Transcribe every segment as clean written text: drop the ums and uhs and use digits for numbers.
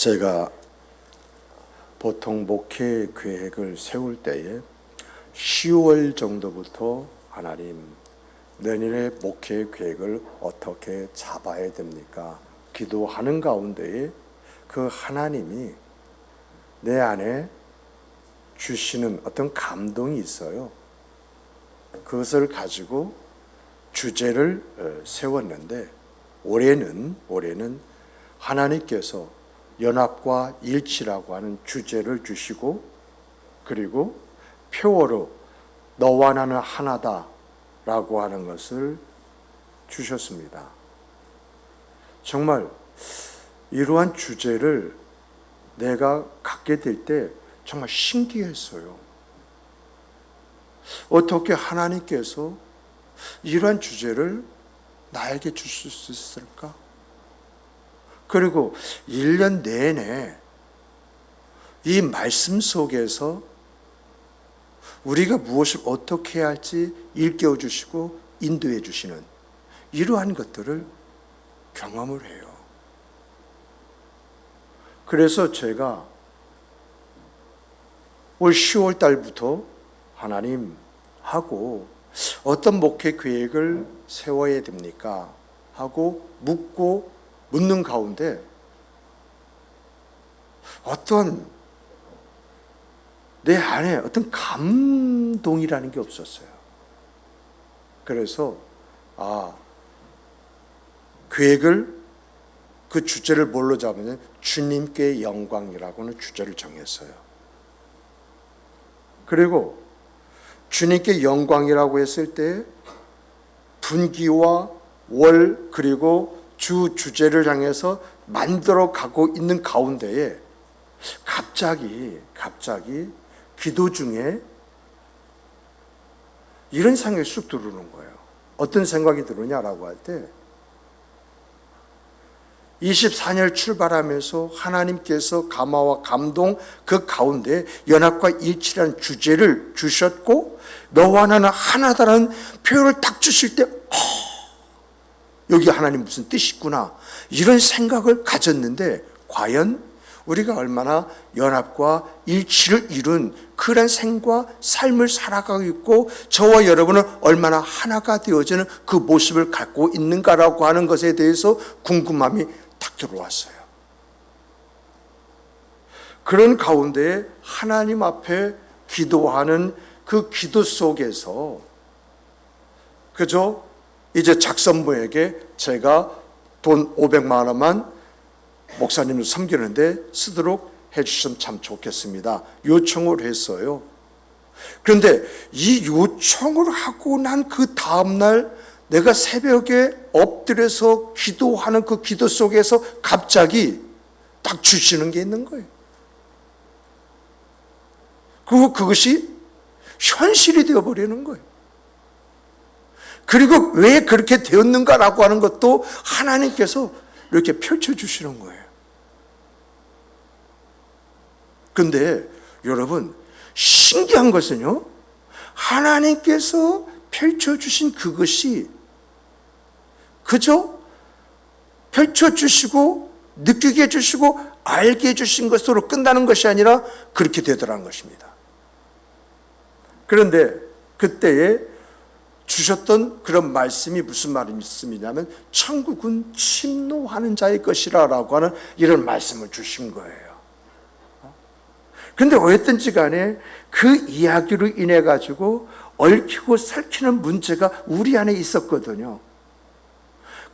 제가 보통 목회 계획을 세울 때에 10월 정도부터 하나님, 내년의 목회 계획을 어떻게 잡아야 됩니까? 기도하는 가운데에 그 하나님이 내 안에 주시는 어떤 감동이 있어요. 그것을 가지고 주제를 세웠는데 올해는 하나님께서 연합과 일치라고 하는 주제를 주시고, 그리고 표어로 너와 나는 하나다 라고 하는 것을 주셨습니다. 정말 이러한 주제를 내가 갖게 될 때 정말 신기했어요. 어떻게 하나님께서 이러한 주제를 나에게 주실 수 있을까? 그리고 1년 내내 이 말씀 속에서 우리가 무엇을 어떻게 해야 할지 일깨워 주시고 인도해 주시는 이러한 것들을 경험을 해요. 그래서 제가 올 10월 달부터 하나님하고 어떤 목회 계획을 세워야 됩니까? 하고 묻는 가운데 어떤 내 안에 어떤 감동이라는 게 없었어요. 그래서 계획을, 그 주제를 뭘로 잡으면 주님께 영광이라고는 주제를 정했어요. 그리고 주님께 영광이라고 했을 때 분기와 월 그리고 주 주제를 향해서 만들어 가고 있는 가운데에 갑자기 기도 중에 이런 생각이 쑥 들어오는 거예요. 어떤 생각이 들으냐라고 할 때 24년 출발하면서 하나님께서 감화와 감동 그 가운데 연합과 일치라는 주제를 주셨고, 너와 나는 하나다라는 표현을 딱 주실 때 여기 하나님 무슨 뜻이 있구나 이런 생각을 가졌는데, 과연 우리가 얼마나 연합과 일치를 이룬 그런 생과 삶을 살아가고 있고 저와 여러분은 얼마나 하나가 되어지는 그 모습을 갖고 있는가라고 하는 것에 대해서 궁금함이 딱 들어왔어요. 그런 가운데 하나님 앞에 기도하는 그 기도 속에서 그저 이제 작선부에게 제가 돈 500만 원만 목사님을 섬기는데 쓰도록 해주시면 참 좋겠습니다. 요청을 했어요. 그런데 이 요청을 하고 난 그 다음날 내가 새벽에 엎드려서 기도하는 그 기도 속에서 갑자기 딱 주시는 게 있는 거예요. 그리고 그것이 현실이 되어버리는 거예요. 그리고 왜 그렇게 되었는가라고 하는 것도 하나님께서 이렇게 펼쳐주시는 거예요. 그런데 여러분, 신기한 것은요, 하나님께서 펼쳐주신 그것이 그저 펼쳐주시고 느끼게 해주시고 알게 해주신 것으로 끝나는 것이 아니라 그렇게 되더라는 것입니다. 그런데 그때에 주셨던 그런 말씀이 무슨 말씀이냐면 천국은 침노하는 자의 것이라 라고 하는 이런 말씀을 주신 거예요. 그런데 어쨌든지 간에 그 이야기로 인해 가지고 얽히고 설키는 문제가 우리 안에 있었거든요.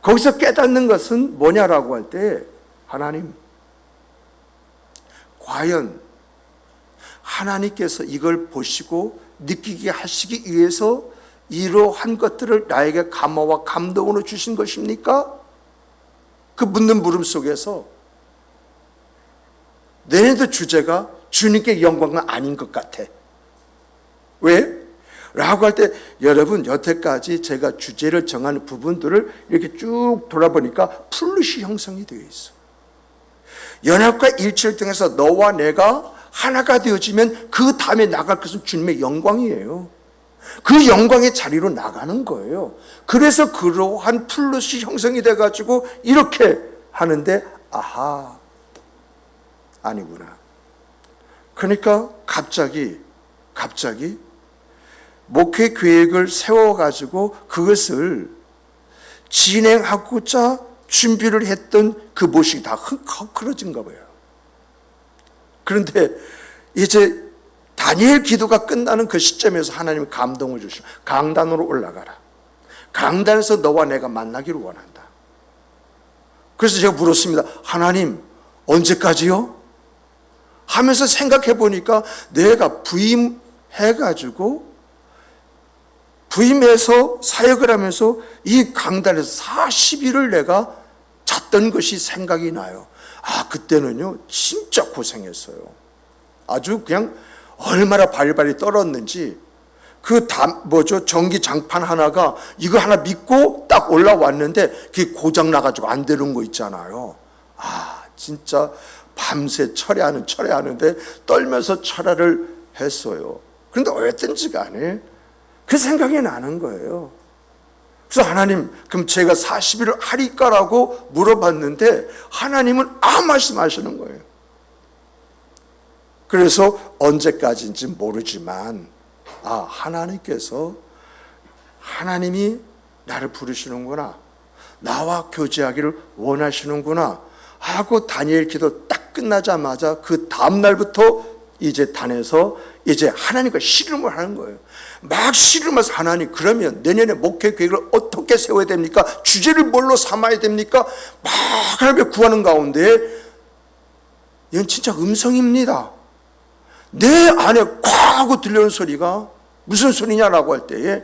거기서 깨닫는 것은 뭐냐라고 할 때, 하나님, 과연 하나님께서 이걸 보시고 느끼게 하시기 위해서 이러한 것들을 나에게 감화와 감동으로 주신 것입니까? 그 묻는 물음 속에서 내년도 주제가 주님께 영광은 아닌 것 같아. 왜? 라고 할 때, 여러분, 여태까지 제가 주제를 정하는 부분들을 이렇게 쭉 돌아보니까 플룻이 형성이 되어 있어. 연합과 일치를 통해서 너와 내가 하나가 되어지면 그 다음에 나갈 것은 주님의 영광이에요. 그 영광의 자리로 나가는 거예요. 그래서 그러한 플룻이 형성이 돼가지고 이렇게 하는데, 아하, 아니구나. 그러니까 갑자기 목회 계획을 세워가지고 그것을 진행하고자 준비를 했던 그 모습이 다 헝클어진가 봐요. 그런데 이제 다니엘 기도가 끝나는 그 시점에서 하나님이 감동을 주시고 강단으로 올라가라. 강단에서 너와 내가 만나기를 원한다. 그래서 제가 물었습니다. 하나님 언제까지요? 하면서 생각해 보니까 내가 부임해서 사역을 하면서 이 강단에서 40일을 내가 잤던 것이 생각이 나요. 그때는요 진짜 고생했어요. 아주 그냥 얼마나 발발이 떨었는지 전기 장판 하나가 이거 하나 믿고 딱 올라왔는데 그게 고장 나가지고 안 되는 거 있잖아요. 진짜 밤새 철회하는데 떨면서 철회를 했어요. 그런데 어쨌든지 간에 그 생각이 나는 거예요. 그래서 하나님, 그럼 제가 40일을 하리까라고 물어봤는데 하나님은 아무 말씀하시는 거예요. 그래서 언제까지인지 모르지만 하나님이 나를 부르시는구나, 나와 교제하기를 원하시는구나 하고 다니엘 기도 딱 끝나자마자 그 다음날부터 이제 단에서 이제 하나님과 씨름을 하는 거예요. 막 씨름해서 하나님, 그러면 내년에 목회 계획을 어떻게 세워야 됩니까? 주제를 뭘로 삼아야 됩니까? 막 하나님께 구하는 가운데 이건 진짜 음성입니다. 내 안에 콱 하고 들려오는 소리가 무슨 소리냐라고 할 때에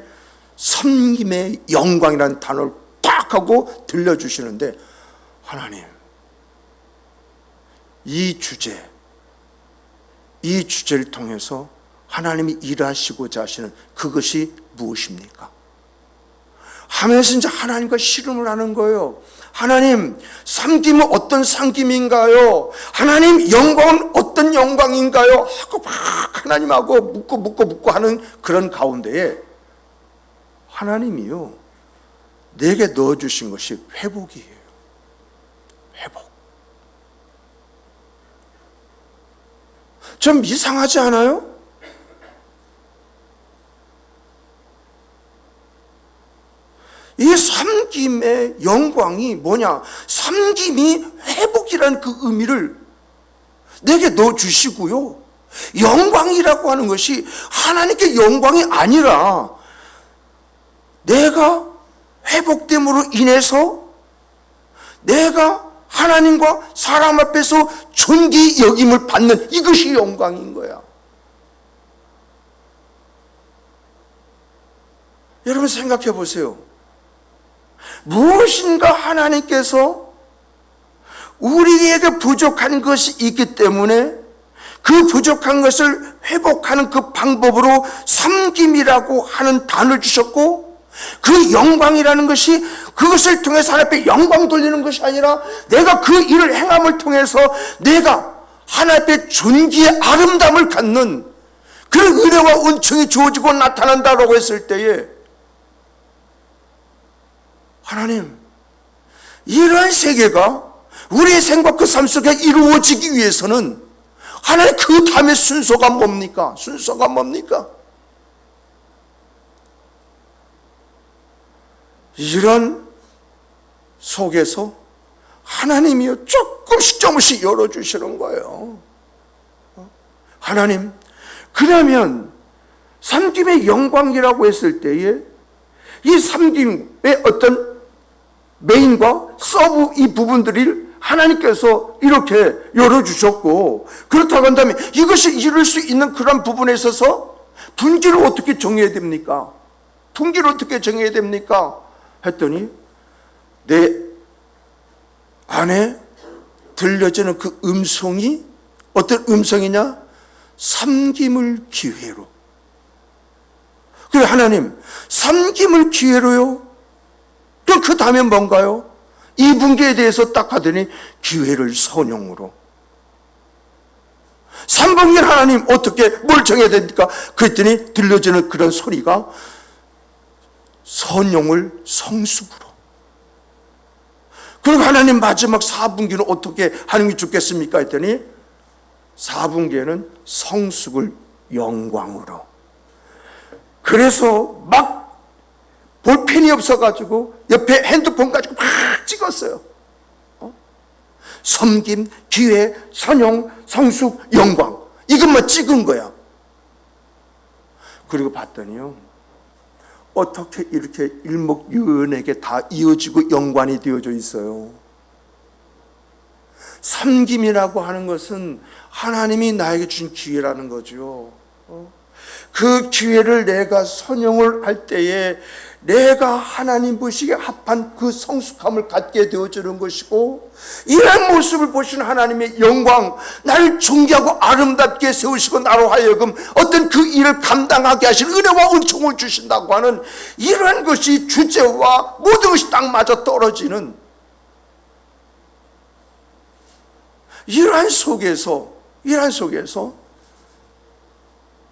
섬김의 영광이라는 단어를 딱 하고 들려주시는데, 하나님 이 주제를 통해서 하나님이 일하시고자 하시는 그것이 무엇입니까? 하면서 이제 하나님과 씨름을 하는 거예요. 하나님, 섬김은 어떤 섬김인가요? 하나님, 영광은 어떤 영광인가요? 하고 막 하나님하고 묻고 하는 그런 가운데에 하나님이요, 내게 넣어주신 것이 회복이에요. 회복. 좀 이상하지 않아요? 이 섬김의 영광이 뭐냐? 섬김이 회복이라는 그 의미를 내게 넣어주시고요, 영광이라고 하는 것이 하나님께 영광이 아니라 내가 회복됨으로 인해서 내가 하나님과 사람 앞에서 존귀 여김을 받는 이것이 영광인 거야. 여러분 생각해 보세요. 무엇인가 하나님께서 우리에게 부족한 것이 있기 때문에 그 부족한 것을 회복하는 그 방법으로 섬김이라고 하는 단어를 주셨고, 그 영광이라는 것이 그것을 통해서 하나님 앞에 영광 돌리는 것이 아니라 내가 그 일을 행함을 통해서 내가 하나님 앞에 존귀의 아름다움을 갖는 그런 은혜와 은총이 주어지고 나타난다라고 했을 때에, 하나님, 이러한 세계가 우리의 생과 그 삶 속에 이루어지기 위해서는 하나님 그 다음의 순서가 뭡니까? 이런 속에서 하나님이요 조금씩 열어주시는 거예요. 하나님, 그러면 섬김의 영광이라고 했을 때에 이 섬김의 어떤 메인과 서브 이 부분들을 하나님께서 이렇게 열어주셨고, 그렇다고 한다면 이것이 이룰 수 있는 그런 부분에 있어서 분기를 어떻게 정해야 됩니까? 했더니 내 안에 들려지는 그 음성이 어떤 음성이냐? 섬김을 기회로. 그래, 하나님, 섬김을 기회로요? 그럼 그 다음에 뭔가요? 이 분기에 대해서 딱 하더니 기회를 선용으로. 3분기는 하나님 어떻게 뭘 정해야 됩니까? 그랬더니 들려지는 그런 소리가 선용을 성숙으로. 그리고 하나님 마지막 4분기는 어떻게 하는 게 좋겠습니까? 했더니 4분기에는 성숙을 영광으로. 그래서 막 볼펜이 없어가지고 옆에 핸드폰 가지고 막 찍었어요. 섬김, 기회, 선용, 성숙, 영광. 이것만 찍은 거야. 그리고 봤더니요, 어떻게 이렇게 일목요연하게 다 이어지고 연관이 되어져 있어요. 섬김이라고 하는 것은 하나님이 나에게 준 기회라는 거죠. 그 기회를 내가 선용을 할 때에 내가 하나님 보시기에 합한 그 성숙함을 갖게 되어주는 것이고, 이런 모습을 보시는 하나님의 영광, 나를 존귀하고 아름답게 세우시고 나로 하여금 어떤 그 일을 감당하게 하실 은혜와 은총을 주신다고 하는 이러한 것이 주제와 모든 것이 딱 맞아 떨어지는 이러한 속에서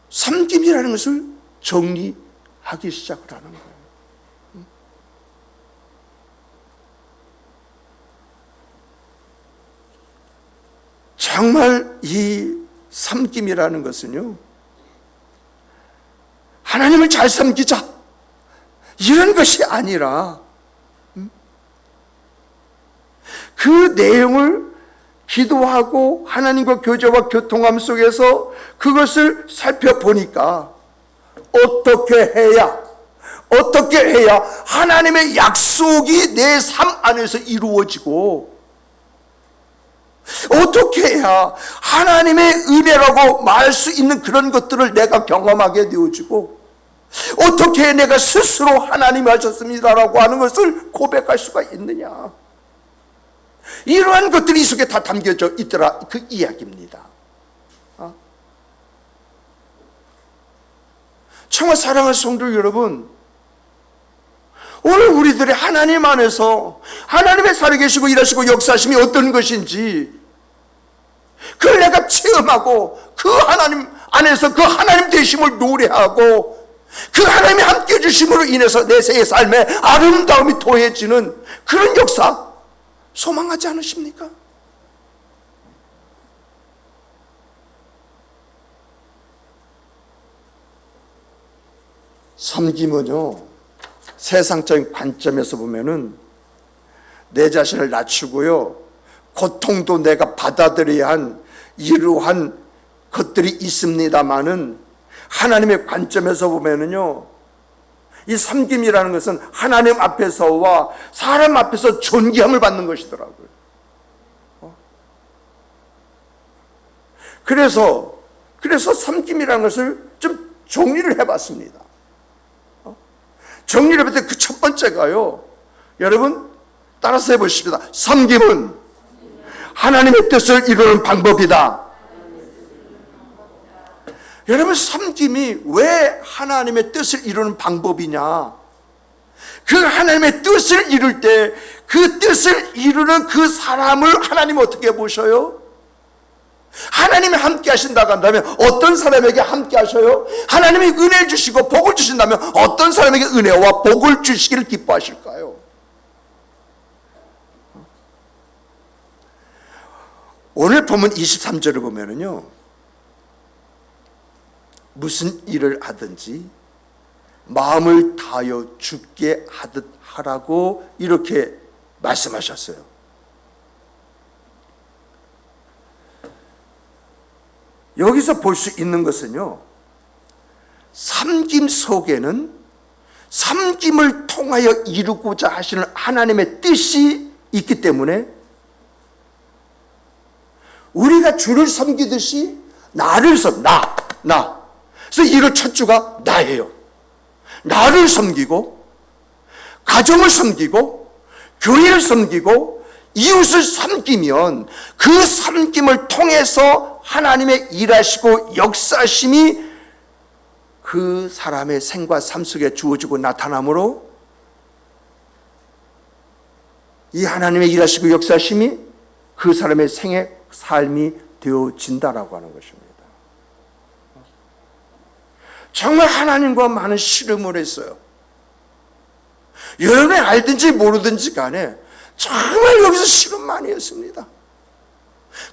섬김이라는 것을 정리하기 시작을 하는 거예요. 정말 이 섬김이라는 것은요, 하나님을 잘 섬기자 이런 것이 아니라 그 내용을 기도하고 하나님과 교제와 교통함 속에서 그것을 살펴보니까 어떻게 해야 하나님의 약속이 내 삶 안에서 이루어지고, 어떻게 해야 하나님의 은혜라고 말할 수 있는 그런 것들을 내가 경험하게 되어지고, 어떻게 해야 내가 스스로 하나님이 하셨습니다라고 하는 것을 고백할 수가 있느냐. 이러한 것들이 이 속에 다 담겨져 있더라, 그 이야기입니다. 정말 사랑하는 성도 여러분, 오늘 우리들이 하나님 안에서 하나님의 살아계시고 일하시고 역사하심이 어떤 것인지 그걸 내가 체험하고 그 하나님 안에서 그 하나님 되심을 노래하고 그 하나님이 함께해 주심으로 인해서 내 새 삶에 아름다움이 더해지는 그런 역사 소망하지 않으십니까? 섬김은요, 세상적인 관점에서 보면은 내 자신을 낮추고요, 고통도 내가 받아들여야 한 이러한 것들이 있습니다마는, 하나님의 관점에서 보면은요, 이 섬김이라는 것은 하나님 앞에서와 사람 앞에서 존귀함을 받는 것이더라고요. 그래서 섬김이라는 것을 좀 정리를 해봤습니다. 정리를 해볼 때 그 첫 번째가요, 여러분 따라서 해보십시다. 섬김은 하나님의 뜻을 이루는 방법이다. 여러분, 섬김이 왜 하나님의 뜻을 이루는 방법이냐? 그 하나님의 뜻을 이룰 때 그 뜻을 이루는 그 사람을 하나님은 어떻게 보셔요? 하나님이 함께 하신다고 한다면 어떤 사람에게 함께 하셔요? 하나님이 은혜 주시고 복을 주신다면 어떤 사람에게 은혜와 복을 주시기를 기뻐하실까요? 오늘 본문 23절을 보면은요, 무슨 일을 하든지 마음을 다하여 죽게 하듯 하라고 이렇게 말씀하셨어요. 여기서 볼 수 있는 것은요, 섬김 속에는 섬김을 통하여 이루고자 하시는 하나님의 뜻이 있기 때문에 우리가 주를 섬기듯이 나를 나. 그래서 이럴 첫 주가 나예요. 나를 섬기고, 가정을 섬기고, 교회를 섬기고, 이웃을 섬기면 그 섬김을 통해서 하나님의 일하시고 역사심이 그 사람의 생과 삶 속에 주어지고 나타나므로 이 하나님의 일하시고 역사심이 그 사람의 생의 삶이 되어진다라고 하는 것입니다. 정말 하나님과 많은 씨름을 했어요. 여러분이 알든지 모르든지 간에 정말 여기서 씨름 많이 했습니다.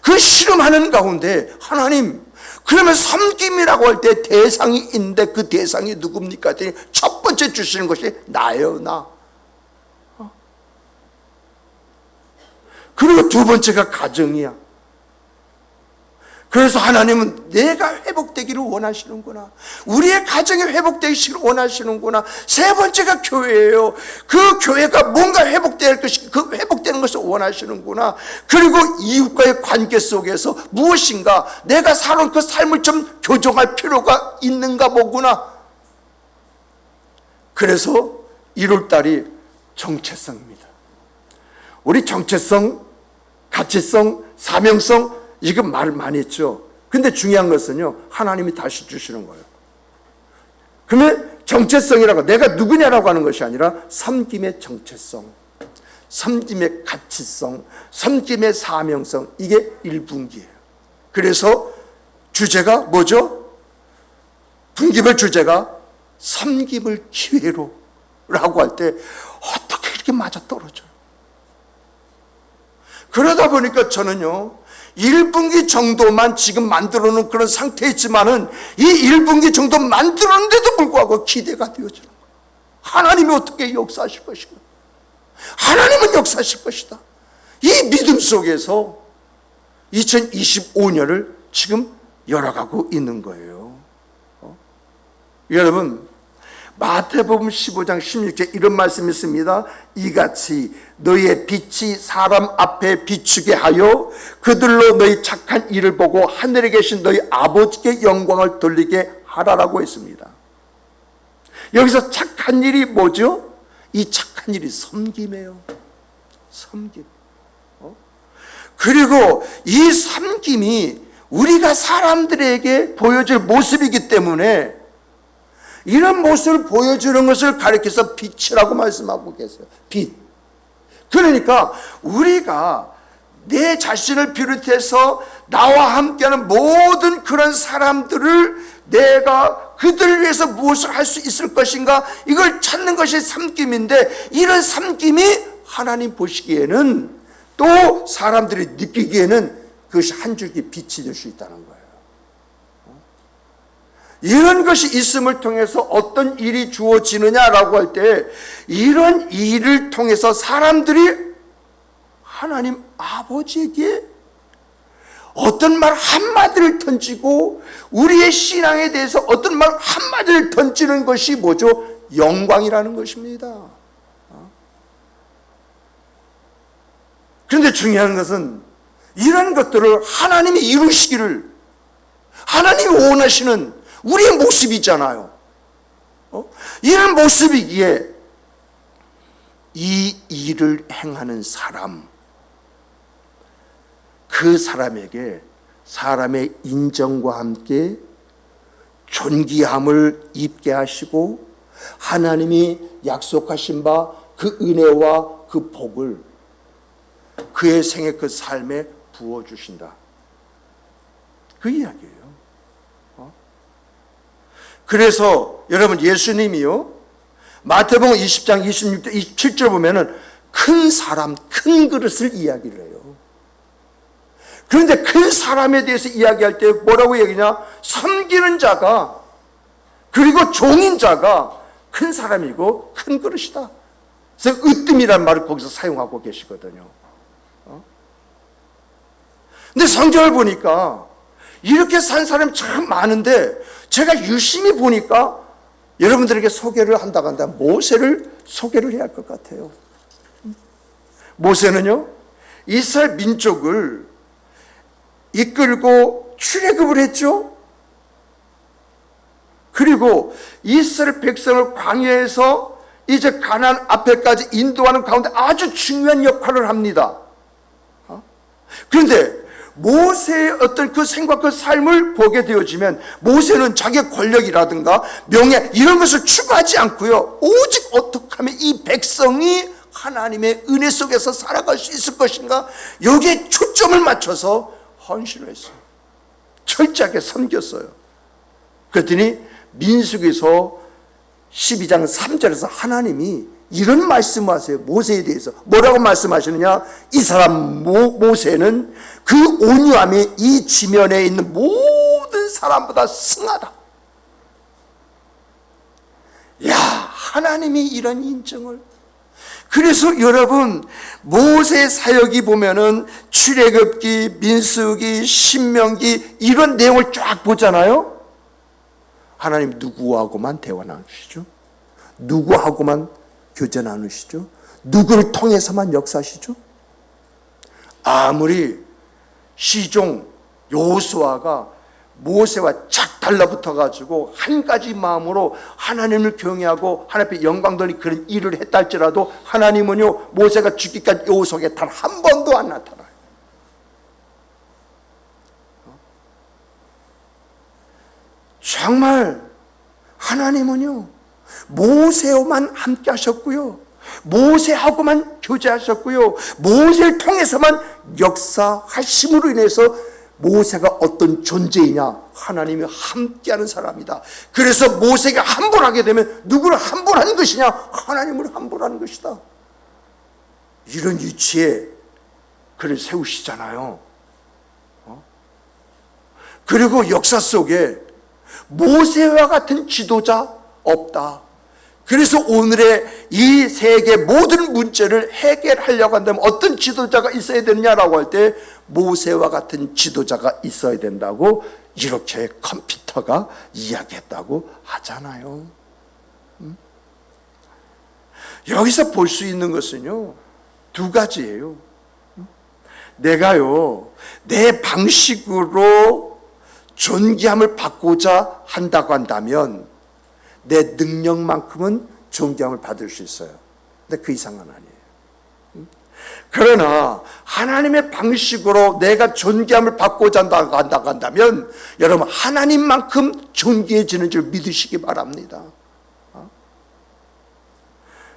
그 씨름하는 가운데 하나님, 그러면 섬김이라고 할 때 대상이 있는데 그 대상이 누굽니까? 했더니 첫 번째 주시는 것이 나예요, 나. 그리고 두 번째가 가정이야. 그래서 하나님은 내가 회복되기를 원하시는구나. 우리의 가정이 회복되기를 원하시는구나. 세 번째가 교회예요. 그 교회가 뭔가 회복될 것이, 그 회복되는 것을 원하시는구나. 그리고 이웃과의 관계 속에서 무엇인가 내가 살아온 그 삶을 좀 교정할 필요가 있는가 보구나. 그래서 1월달이 정체성입니다. 우리 정체성, 가치성, 사명성, 이거 말 많이 했죠. 근데 중요한 것은요, 하나님이 다시 주시는 거예요. 그러면 정체성이라고, 내가 누구냐라고 하는 것이 아니라 섬김의 정체성, 섬김의 가치성, 섬김의 사명성, 이게 1분기예요. 그래서 주제가 뭐죠? 분기별 주제가 섬김을 기회로 라고 할 때 어떻게 이렇게 맞아떨어져요? 그러다 보니까 저는요, 1분기 정도만 지금 만들어 놓은 그런 상태에 있지만은 이 1분기 정도 만들었는데도 불구하고 기대가 되어지는 거예요. 하나님이 어떻게 역사하실 것인가? 하나님은 역사하실 것이다. 이 믿음 속에서 2025년을 지금 열어가고 있는 거예요. 여러분, 마태복음 15장 16절 이런 말씀이 있습니다. 이같이 너희의 빛이 사람 앞에 비추게 하여 그들로 너희 착한 일을 보고 하늘에 계신 너희 아버지께 영광을 돌리게 하라라고 했습니다. 여기서 착한 일이 뭐죠? 이 착한 일이 섬김이에요. 섬김. 그리고 이 섬김이 우리가 사람들에게 보여줄 모습이기 때문에 이런 모습을 보여주는 것을 가리켜서 빛이라고 말씀하고 계세요. 빛. 그러니까 우리가 내 자신을 비롯해서 나와 함께하는 모든 그런 사람들을 내가 그들을 위해서 무엇을 할 수 있을 것인가, 이걸 찾는 것이 섬김인데, 이런 섬김이 하나님 보시기에는 또 사람들이 느끼기에는 그것이 한 줄기 빛이 될 수 있다는 거예요. 이런 것이 있음을 통해서 어떤 일이 주어지느냐라고 할 때, 이런 일을 통해서 사람들이 하나님 아버지에게 어떤 말 한마디를 던지고 우리의 신앙에 대해서 어떤 말 한마디를 던지는 것이 뭐죠? 영광이라는 것입니다. 그런데 중요한 것은 이런 것들을 하나님이 이루시기를, 하나님이 원하시는 우리의 모습이잖아요. 이런 모습이기에 이 일을 행하는 사람, 그 사람에게 사람의 인정과 함께 존귀함을 입게 하시고 하나님이 약속하신 바 그 은혜와 그 복을 그의 생애 그 삶에 부어주신다. 그 이야기예요. 그래서 여러분, 예수님이요, 마태복음 20장 26절 27절 보면은 큰 사람, 큰 그릇을 이야기를 해요. 그런데 큰 사람에 대해서 이야기할 때 뭐라고 얘기냐? 섬기는 자가, 그리고 종인 자가 큰 사람이고 큰 그릇이다. 그래서 으뜸이라는 말을 거기서 사용하고 계시거든요. 근데 성경을 보니까 이렇게 산 사람이 참 많은데, 제가 유심히 보니까 여러분들에게 소개를 한다고 한다면 모세를 소개를 해야 할 것 같아요. 모세는요, 이스라엘 민족을 이끌고 출애굽을 했죠. 그리고 이스라엘 백성을 광야에서 이제 가나안 앞에까지 인도하는 가운데 아주 중요한 역할을 합니다. 그런데 모세의 어떤 그 생각, 그 삶을 보게 되어지면 모세는 자기의 권력이라든가 명예 이런 것을 추구하지 않고요, 오직 어떻게 하면 이 백성이 하나님의 은혜 속에서 살아갈 수 있을 것인가, 여기에 초점을 맞춰서 헌신을 했어요. 철저하게 섬겼어요. 그랬더니 민수기서 12장 3절에서 하나님이 이런 말씀하세요. 모세에 대해서 뭐라고 말씀하시느냐? 이 사람 모세는 그 온유함이 이 지면에 있는 모든 사람보다 승하다. 야, 하나님이 이런 인정을. 그래서 여러분, 모세 사역이 보면은 출애굽기, 민수기, 신명기 이런 내용을 쫙 보잖아요. 하나님 누구하고만 대화 나누시죠? 누구하고만 교제 나누시죠? 누구를 통해서만 역사하시죠? 아무리 시종 여호수아가 모세와 착 달라붙어 가지고 한 가지 마음으로 하나님을 경외하고 하나님 앞에 영광 돌리는 그런 일을 했다 할지라도 하나님은요, 모세가 죽기까지 여호수아에게 단 한 번도 안 나타나요. 정말 하나님은요, 모세와만 함께 하셨고요, 모세하고만 교제하셨고요, 모세를 통해서만 역사하심으로 인해서 모세가 어떤 존재이냐? 하나님이 함께하는 사람이다. 그래서 모세가 함몰하게 되면 누구를 함몰하는 것이냐? 하나님을 함몰하는 것이다. 이런 위치에 그를 세우시잖아요. 그리고 역사 속에 모세와 같은 지도자 없다. 그래서 오늘의 이 세계 모든 문제를 해결하려고 한다면 어떤 지도자가 있어야 되느냐라고 할 때 모세와 같은 지도자가 있어야 된다고 이렇게 컴퓨터가 이야기했다고 하잖아요. 여기서 볼 수 있는 것은요, 두 가지예요. 내가요, 내 방식으로 존귀함을 받고자 한다고 한다면 내 능력만큼은 존귀함을 받을 수 있어요. 근데 그 이상은 아니에요. 그러나 하나님의 방식으로 내가 존귀함을 받고자 한다고 한다면 여러분, 하나님만큼 존귀해지는 줄 믿으시기 바랍니다.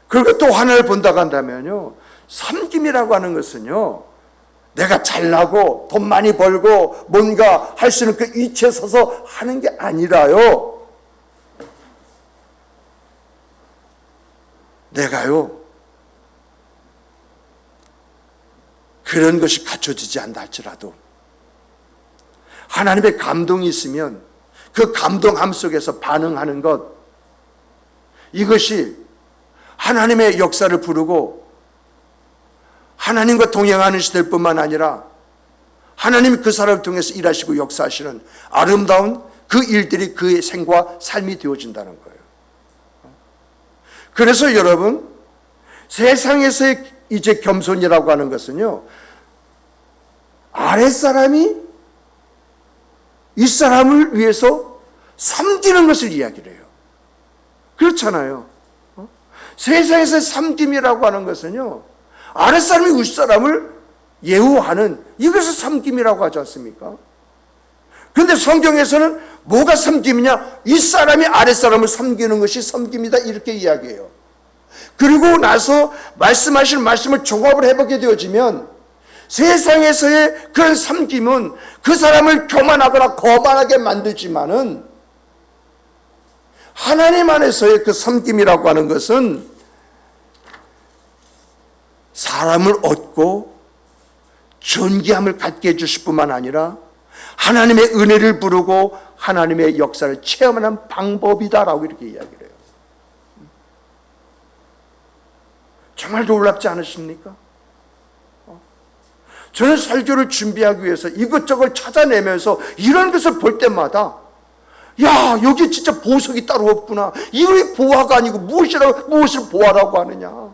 그리고 또 하나를 본다고 한다면요, 섬김이라고 하는 것은요, 내가 잘나고 돈 많이 벌고 뭔가 할 수 있는 그 위치에 서서 하는 게 아니라요, 내가요, 그런 것이 갖춰지지 않다 할지라도 하나님의 감동이 있으면 그 감동함 속에서 반응하는 것, 이것이 하나님의 역사를 부르고 하나님과 동행하는 시대일 뿐만 아니라 하나님이 그 사람을 통해서 일하시고 역사하시는 아름다운 그 일들이 그의 생과 삶이 되어진다는 거예요. 그래서 여러분, 세상에서의 이제 겸손이라고 하는 것은요, 아랫사람이 윗사람을 위해서 섬기는 것을 이야기를 해요. 그렇잖아요. 세상에서의 섬김이라고 하는 것은요, 아랫사람이 윗사람을 예우하는, 이것을 섬김이라고 하지 않습니까? 그런데 성경에서는 뭐가 섬김이냐? 윗사람이 아랫사람을 섬기는 것이 섬김이다, 이렇게 이야기해요. 그리고 나서 말씀하신 말씀을 종합을 해보게 되어지면 세상에서의 그런 섬김은 그 사람을 교만하거나 거만하게 만들지만은 하나님 안에서의 그 섬김이라고 하는 것은 사람을 얻고 존귀함을 갖게 해주실 뿐만 아니라 하나님의 은혜를 부르고 하나님의 역사를 체험하는 방법이다라고 이렇게 이야기를 해요. 정말 놀랍지 않으십니까? 저는 설교를 준비하기 위해서 이것저것 찾아내면서 이런 것을 볼 때마다, 야, 여기 진짜 보석이 따로 없구나. 이게 보화가 아니고 무엇을 보화라고 하느냐.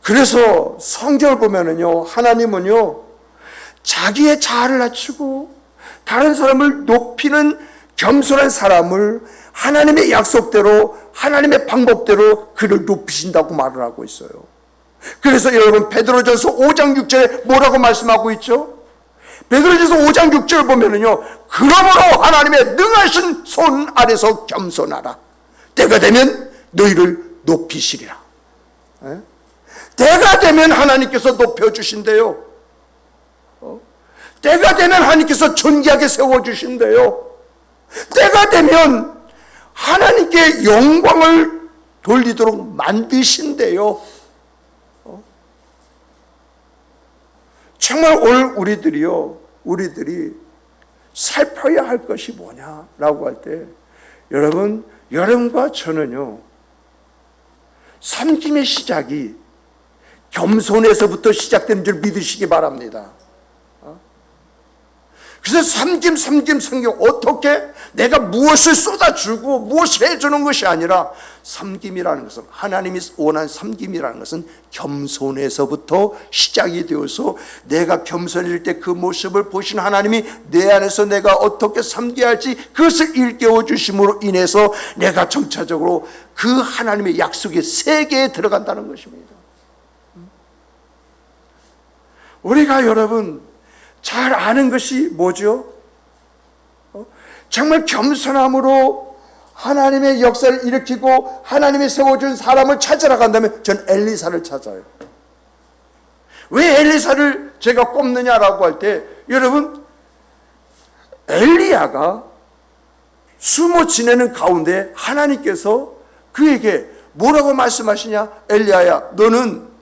그래서 성경을 보면은요, 하나님은요, 자기의 자아를 낮추고 다른 사람을 높이는 겸손한 사람을 하나님의 약속대로, 하나님의 방법대로 그를 높이신다고 말을 하고 있어요. 그래서 여러분, 베드로전서 5장 6절에 뭐라고 말씀하고 있죠? 베드로전서 5장 6절을 보면은요, 그러므로 하나님의 능하신 손 아래서 겸손하라. 때가 되면 너희를 높이시리라. 때가 되면 하나님께서 높여주신대요. 때가 되면 하나님께서 존귀하게 세워주신대요. 때가 되면 하나님께 영광을 돌리도록 만드신대요. 정말 오늘 우리들이 살펴야 할 것이 뭐냐라고 할 때, 여러분과 저는요, 섬김의 시작이 겸손에서부터 시작된 줄 믿으시기 바랍니다. 그래서 섬김 어떻게 내가 무엇을 쏟아주고 무엇을 해주는 것이 아니라, 섬김이라는 것은, 하나님이 원하는 섬김이라는 것은 겸손에서부터 시작이 되어서, 내가 겸손일 때 그 모습을 보신 하나님이 내 안에서 내가 어떻게 섬겨야 할지 그것을 일깨워 주심으로 인해서 내가 점차적으로 그 하나님의 약속의 세계에 들어간다는 것입니다. 우리가 여러분 잘 아는 것이 뭐죠? 정말 겸손함으로 하나님의 역사를 일으키고 하나님이 세워준 사람을 찾으러 간다면 전 엘리사를 찾아요. 왜 엘리사를 제가 꼽느냐라고 할 때, 여러분, 엘리야가 숨어 지내는 가운데 하나님께서 그에게 뭐라고 말씀하시냐? 엘리야야, 너는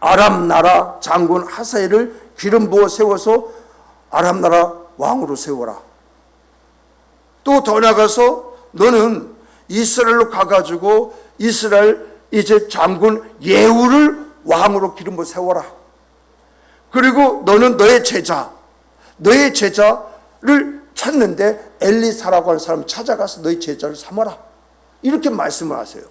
아람 나라 장군 하사엘을 기름 부어 세워서 아람 나라 왕으로 세워라. 또 더 나가서 너는 이스라엘로 가가지고 이스라엘 이제 장군 예후를 왕으로 기름 부어 세워라. 그리고 너는 너의 제자를 찾는데 엘리사라고 하는 사람 찾아가서 너의 제자를 삼아라. 이렇게 말씀을 하세요.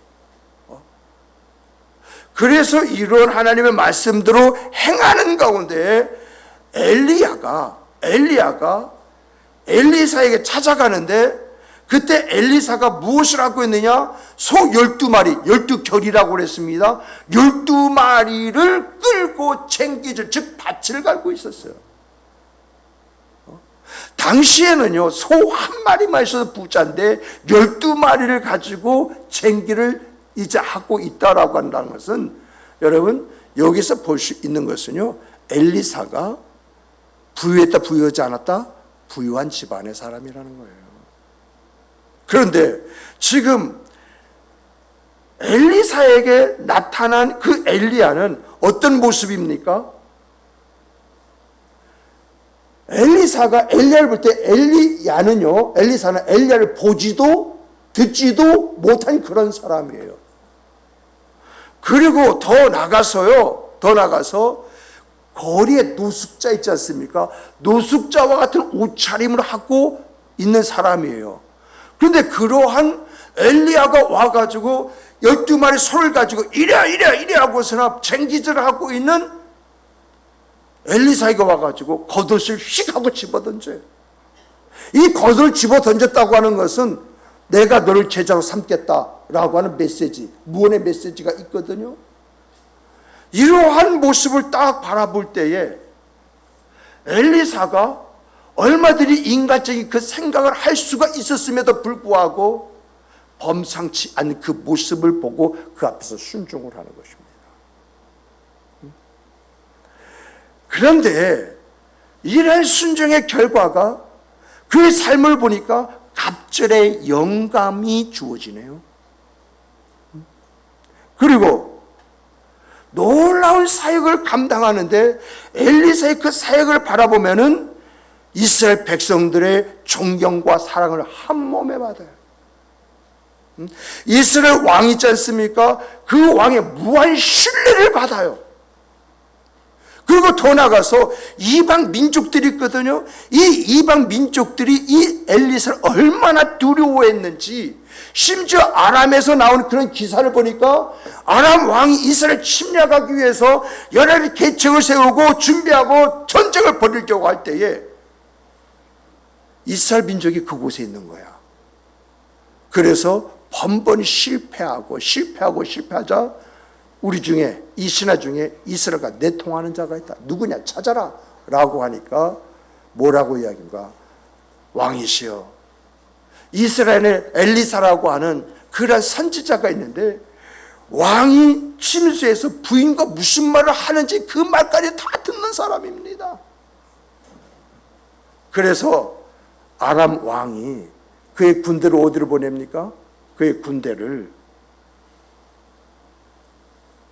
그래서 이런 하나님의 말씀대로 행하는 가운데 엘리야가 엘리사에게 찾아가는데, 그때 엘리사가 무엇을 하고 있느냐? 소 12마리, 12결이라고 그랬습니다. 12마리를 끌고 챙기줄, 즉 밭을 갈고 있었어요. 당시에는요, 소 한 마리만 있어도 부자인데 12마리를 가지고 챙기를 이제 하고 있다라고 한다는 것은, 여러분 여기서 볼 수 있는 것은요, 엘리사가 부유했다 부유하지 않았다? 부유한 집안의 사람이라는 거예요. 그런데 지금 엘리사에게 나타난 그 엘리야는 어떤 모습입니까? 엘리사가 엘리야를 볼 때 엘리사는 엘리야를 보지도 듣지도 못한 그런 사람이에요. 그리고 더 나가서 거리에 노숙자 있지 않습니까? 노숙자와 같은 옷차림을 하고 있는 사람이에요. 그런데 그러한 엘리야가 와가지고 12마리 소를 가지고 이래 하고서나 쟁기질을 하고 있는 엘리사가 와가지고 겉옷을 휙 하고 집어던져요. 이 겉을 집어던졌다고 하는 것은 내가 너를 제자로 삼겠다라고 하는 메시지, 무언의 메시지가 있거든요. 이러한 모습을 딱 바라볼 때에 엘리사가 얼마든지 인간적인 그 생각을 할 수가 있었음에도 불구하고 범상치 않은 그 모습을 보고 그 앞에서 순종을 하는 것입니다. 그런데 이런 순종의 결과가, 그의 삶을 보니까 갑절의 영감이 주어지네요. 그리고 놀라운 사역을 감당하는데 엘리사의 그 사역을 바라보면은 이스라엘 백성들의 존경과 사랑을 한 몸에 받아요. 이스라엘 왕이 있지 않습니까? 그 왕의 무한 신뢰를 받아요. 그리고 더 나가서 이방 민족들이 있거든요. 이 이방 민족들이 이 엘리사를 얼마나 두려워했는지, 심지어 아람에서 나온 그런 기사를 보니까 아람 왕이 이스라엘 침략하기 위해서 여러 가지 계책을 세우고 준비하고 전쟁을 벌이려고 할 때에 이스라엘 민족이 그곳에 있는 거야. 그래서 번번이 실패하자 우리 중에, 이 신하 중에 이스라엘과 내통하는 자가 있다. 누구냐? 찾아라 라고 하니까 뭐라고 이야기인가? 왕이시여, 이스라엘의 엘리사라고 하는 그런 선지자가 있는데, 왕이 침수해서 부인과 무슨 말을 하는지 그 말까지 다 듣는 사람입니다. 그래서 아람 왕이 그의 군대를 어디로 보냅니까? 그의 군대를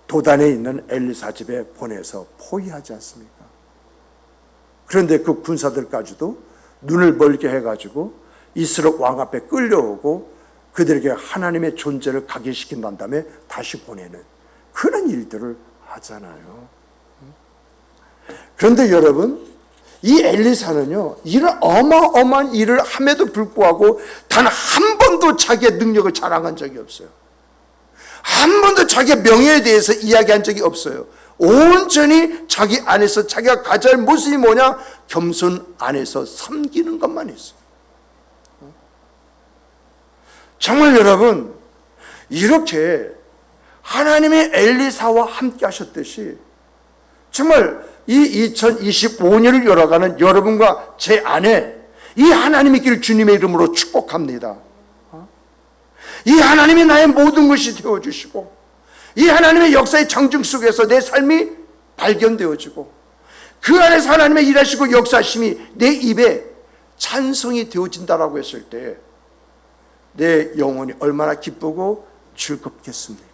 도단에 있는 엘리사 집에 보내서 포위하지 않습니까? 그런데 그 군사들까지도 눈을 멀게 해가지고 이스라엘 왕 앞에 끌려오고 그들에게 하나님의 존재를 각인시킨 다음에 다시 보내는 그런 일들을 하잖아요. 그런데 여러분, 이 엘리사는요, 이런 어마어마한 일을 함에도 불구하고 단 한 번도 자기의 능력을 자랑한 적이 없어요. 한 번도 자기의 명예에 대해서 이야기한 적이 없어요. 온전히 자기 안에서 자기가 가져야 할 모습이 뭐냐? 겸손 안에서 섬기는 것만 했어요. 정말 여러분, 이렇게 하나님의 엘리사와 함께 하셨듯이 정말 이 2025년을 열어가는 여러분과 제 안에 이 하나님의 길 주님의 이름으로 축복합니다. 이 하나님이 나의 모든 것이 되어주시고 이 하나님의 역사의 장중 속에서 내 삶이 발견되어지고 그 안에서 하나님의 일하시고 역사하심이 내 입에 찬송이 되어진다라고 했을 때 내 영혼이 얼마나 기쁘고 즐겁겠습니까?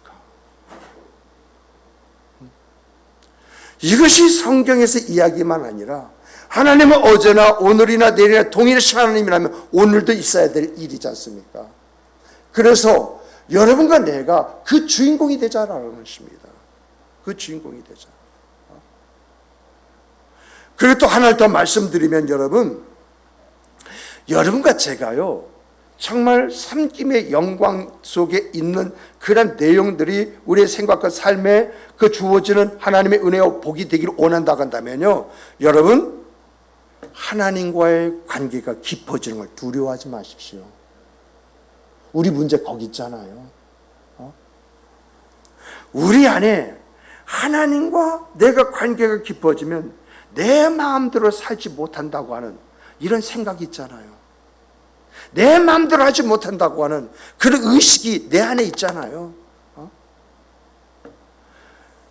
이것이 성경에서 이야기만 아니라 하나님은 어제나 오늘이나 내일이나 동일하신 하나님이라면 오늘도 있어야 될 일이지 않습니까? 그래서 여러분과 내가 그 주인공이 되자라는 것입니다. 그 주인공이 되자. 그리고 또 하나를 더 말씀드리면 여러분과 제가요, 정말 삼김의 영광 속에 있는 그런 내용들이 우리의 생각과 삶에 그 주어지는 하나님의 은혜와 복이 되기를 원한다고 한다면요, 여러분, 하나님과의 관계가 깊어지는 걸 두려워하지 마십시오. 우리 문제 거기 있잖아요. 우리 안에 하나님과 내가 관계가 깊어지면 내 마음대로 살지 못한다고 하는 이런 생각이 있잖아요. 내 마음대로 하지 못한다고 하는 그런 의식이 내 안에 있잖아요.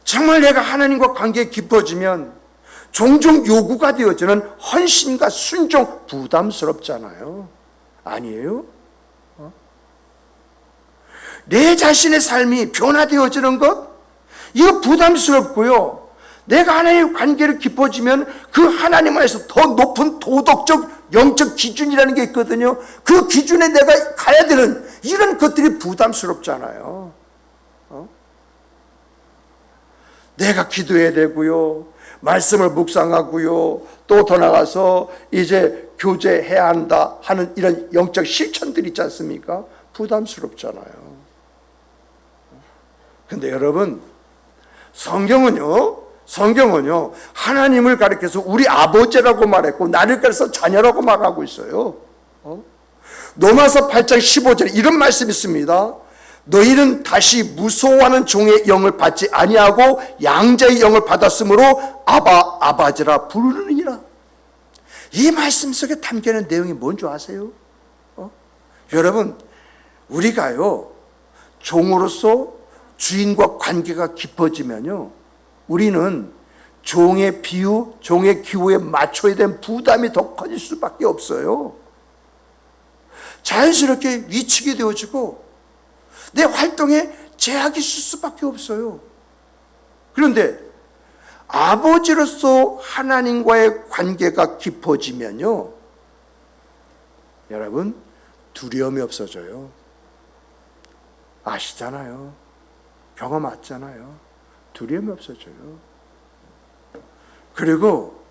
정말 내가 하나님과 관계가 깊어지면 종종 요구가 되어지는 헌신과 순종 부담스럽잖아요. 아니에요? 내 자신의 삶이 변화되어지는 것, 이거 부담스럽고요. 내가 하나님의 관계를 깊어지면 그 하나님 안에서 더 높은 도덕적 영적 기준이라는 게 있거든요. 그 기준에 내가 가야 되는 이런 것들이 부담스럽잖아요. 내가 기도해야 되고요, 말씀을 묵상하고요, 또 더 나가서 이제 교제해야 한다 하는 이런 영적 실천들이 있지 않습니까? 부담스럽잖아요. 근데 여러분, 성경은요 하나님을 가리켜서 우리 아버지라고 말했고 나를 가리켜서 자녀라고 말하고 있어요. 로마서 8장 15절에 이런 말씀이 있습니다. 너희는 다시 무서워하는 종의 영을 받지 아니하고 양자의 영을 받았으므로 아바 아바지라 부르느니라. 이 말씀 속에 담겨있는 내용이 뭔지 아세요? 여러분, 우리가요 종으로서 주인과 관계가 깊어지면요, 우리는 종의 비유, 종의 기호에 맞춰야 되는 부담이 더 커질 수밖에 없어요. 자연스럽게 위축이 되어지고 내 활동에 제약이 있을 수밖에 없어요. 그런데 아버지로서 하나님과의 관계가 깊어지면요, 여러분, 두려움이 없어져요. 아시잖아요. 경험 왔잖아요. 두려움이 없어져요. 그리고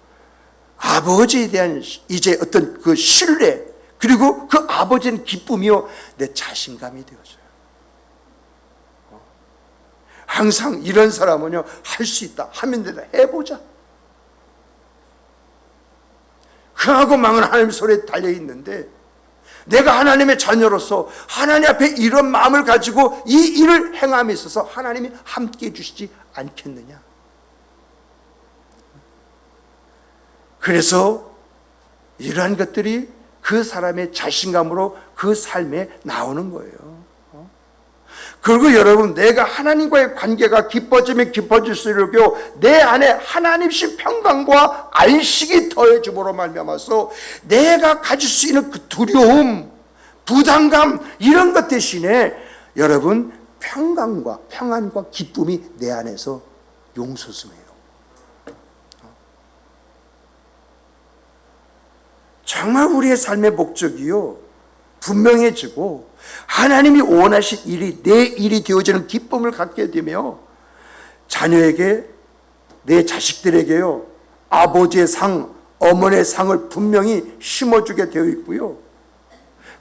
아버지에 대한 이제 어떤 그 신뢰, 그리고 그 아버지는 기쁨이요, 내 자신감이 되어져요. 항상 이런 사람은요, 할 수 있다, 하면 된다, 해보자. 흥하고 망은 하나님 손에 달려있는데 내가 하나님의 자녀로서 하나님 앞에 이런 마음을 가지고 이 일을 행함에 있어서 하나님이 함께 해주시지 않겠느냐. 그래서 이러한 것들이 그 사람의 자신감으로 그 삶에 나오는 거예요. 그리고 여러분, 내가 하나님과의 관계가 깊어지면 깊어질수록요, 내 안에 하나님식 평강과 안식이 더해짐으로 말미암아서 내가 가질 수 있는 그 두려움, 부담감 이런 것 대신에 여러분 평강과 평안과 기쁨이 내 안에서 용솟음해요. 정말 우리의 삶의 목적이요 분명해지고 하나님이 원하신 일이 내 일이 되어지는 기쁨을 갖게 되며 자녀에게 내 자식들에게요 아버지의 상, 어머니의 상을 분명히 심어주게 되어 있고요.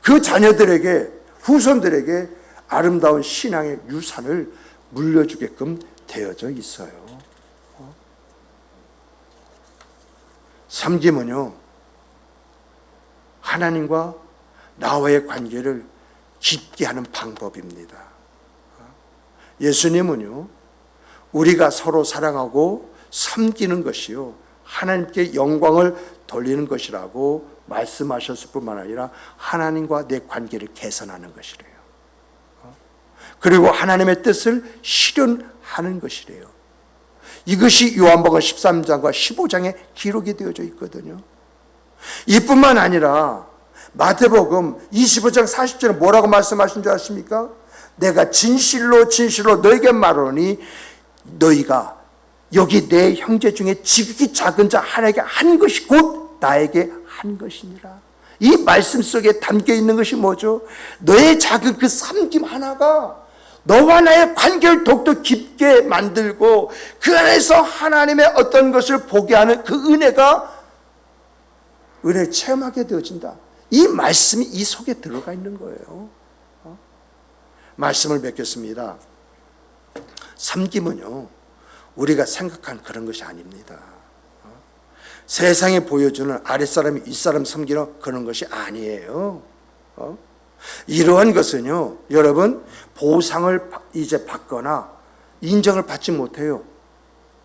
그 자녀들에게 후손들에게 아름다운 신앙의 유산을 물려주게끔 되어져 있어요. 섬김은요 하나님과 나와의 관계를 깊게 하는 방법입니다. 예수님은요 우리가 서로 사랑하고 섬기는 것이요 하나님께 영광을 돌리는 것이라고 말씀하셨을 뿐만 아니라 하나님과 내 관계를 개선하는 것이래요. 그리고 하나님의 뜻을 실현하는 것이래요. 이것이 요한복음 13장과 15장에 기록이 되어져 있거든요. 이뿐만 아니라 마태복음 25장 40절에 뭐라고 말씀하신 줄 아십니까? 내가 진실로 진실로 너에게 말하노니 너희가 여기 내 형제 중에 지극히 작은 자 하나에게 한 것이 곧 나에게 한 것이니라. 이 말씀 속에 담겨 있는 것이 뭐죠? 너의 작은 그 섬김 하나가 너와 나의 관계를 더욱더 깊게 만들고 그 안에서 하나님의 어떤 것을 보게 하는 그 은혜가 은혜를 체험하게 되어진다. 이 말씀이 이 속에 들어가 있는 거예요. 말씀을 맺겠습니다. 섬김은요 우리가 생각한 그런 것이 아닙니다. 세상에 보여주는 아랫사람이 윗사람 섬기는 그런 것이 아니에요. 이러한 것은요 여러분 보상을 이제 받거나 인정을 받지 못해요.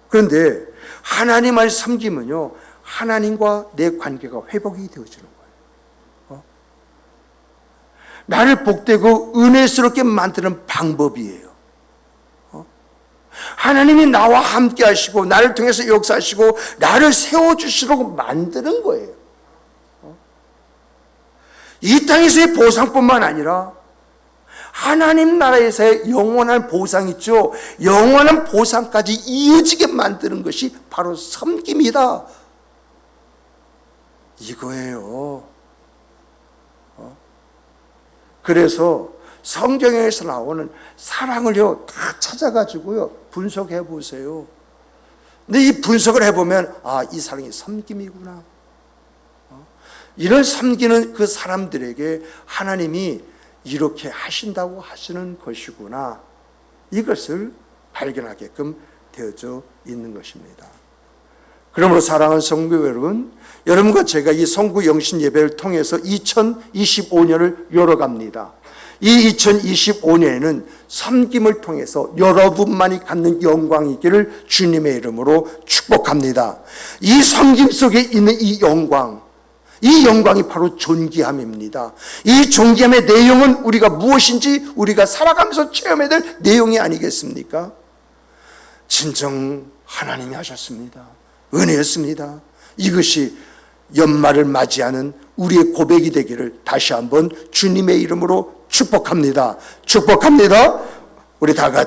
그런데 하나님 안에 섬기면요 하나님과 내 관계가 회복이 되어지는 거예요. 나를 복되고 은혜스럽게 만드는 방법이에요. 하나님이 나와 함께 하시고 나를 통해서 역사하시고 나를 세워주시려고 만드는 거예요. 이 땅에서의 보상뿐만 아니라 하나님 나라에서의 영원한 보상 있죠. 영원한 보상까지 이어지게 만드는 것이 바로 섬김이다. 이거예요. 그래서 성경에서 나오는 사랑을요 다 찾아가지고요 분석해 보세요. 근데 이 분석을 해보면 이 사랑이 섬김이구나. 이런 섬기는 그 사람들에게 하나님이 이렇게 하신다고 하시는 것이구나. 이것을 발견하게끔 되어져 있는 것입니다. 그러므로 사랑하는 성도 여러분, 여러분과 제가 이 성구 영신 예배를 통해서 2025년을 열어갑니다. 이 2025년에는 섬김을 통해서 여러분만이 갖는 영광이 있기를 주님의 이름으로 축복합니다. 이 섬김 속에 있는 이 영광이 바로 존귀함입니다. 이 존귀함의 내용은 우리가 무엇인지 우리가 살아가면서 체험해야 될 내용이 아니겠습니까? 진정 하나님이 하셨습니다. 은혜였습니다. 이것이 연말을 맞이하는 우리의 고백이 되기를 다시 한번 주님의 이름으로 축복합니다. 축복합니다. 우리 다 같이